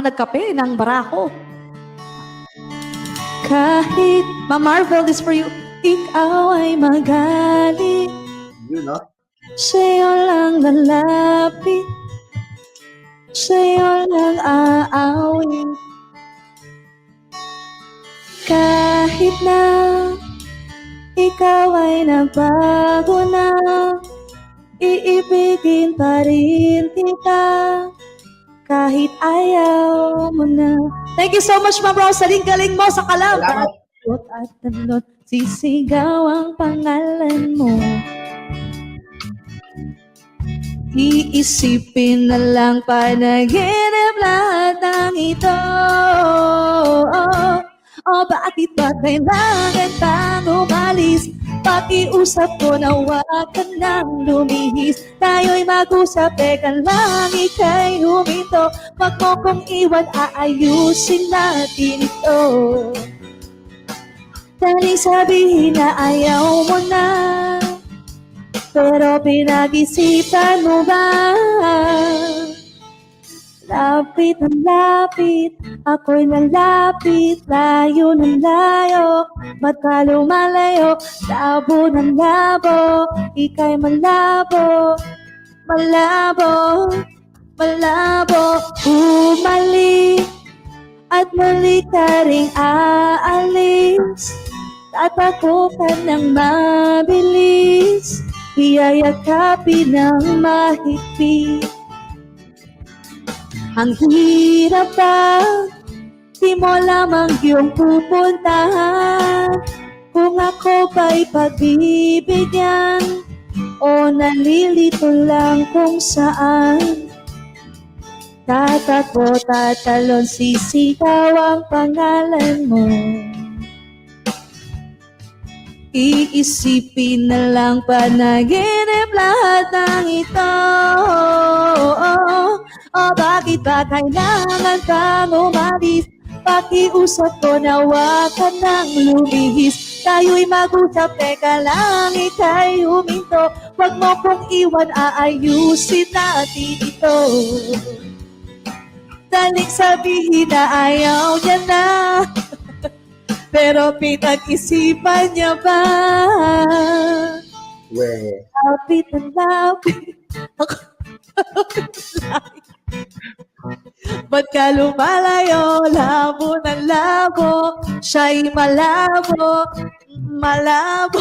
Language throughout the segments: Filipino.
nagkape ng barako. Kahit ma-marvel this for you, ikaw ay magalit. Yun, no? Sa'yo lang lalapit, sa'yo lang aawin. Kahit na ikaw ay nagbago na, iibigin pa rin kita kahit ayaw mo na. Thank you so much, Ma'am Rosaline. Galing mo sa kalab. Talot at talot, sisigaw ang pangalan mo. Iisipin na lang panaginip lahat ng ito. O bakit ba kailangan pang umalis? Pakiusap ko na huwag ka nang lumihis. Tayo'y mag-usap, teka lang, ika'y huminto. Wag mo kong iwan, aayusin natin ito. Daling sabihin na ayaw mo na, pero pinag-isipan mo ba? Lapit ng lapit, ako'y lalapit, layo ng layo, mata lumalayo, labo ng labo, ika'y malabo, malabo, malabo. Bumalik at muli ka ring aalis, tatakutan ng mabilis, iyayakapin ng mahigpit. Ang hirap pa, di mo lamang iyong pupuntahan. Kung ako ba'y pagbibigyan o nalilito lang kung saan. Tatakbo, tatalon, sisigaw ang pangalan mo. Iisipin na lang panaginip lahat ng ito. O bakit ba kailangan kang umalis? Pakiusap ko na huwag ka nang lumihis. Tayo'y mag-usap, teka lang, ika'y huminto. Huwag mo kong iwan, aayusin natin ito. Daling sabihin na ayaw niya na, pero pinag-isipan niya ba? Lapit ang lapit, ako ba't ka lumalayo? Labo ng labo, siya'y malabo, malabo,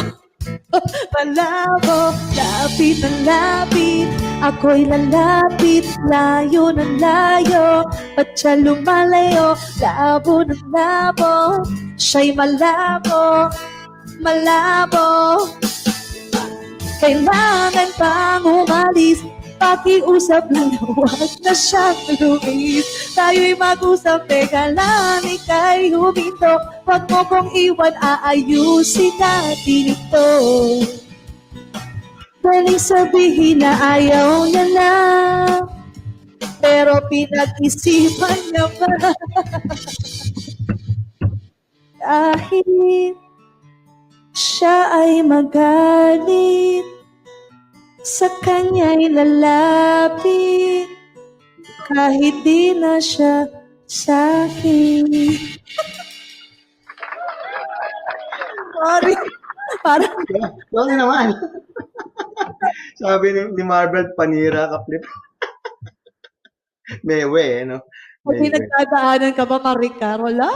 malabo. Lapit ng lapit, ako'y lalapit, layo ng layo, ba't siya lumalayo? Labo ng labo, siya'y malabo, malabo. Kailangan pang umalis, pakiusap lang, huwag na siyang lumihis. Tayo'y mag-usap, teka lang, ika'y huminto. Huwag mo kong iwan, aayusin natin ito. Daling sabihin na ayaw niya na, pero pinag-isipan niya ba? Kahit siya ay magalit, sa kanya'y lalapit, kahit di na siya sa'kin. Sorry. Parang... Sorry naman. Sabi ni Marvel, panira ka, Flip. Mewe, no? Pag pinagdadaanan ka ba, Maricar? Wala.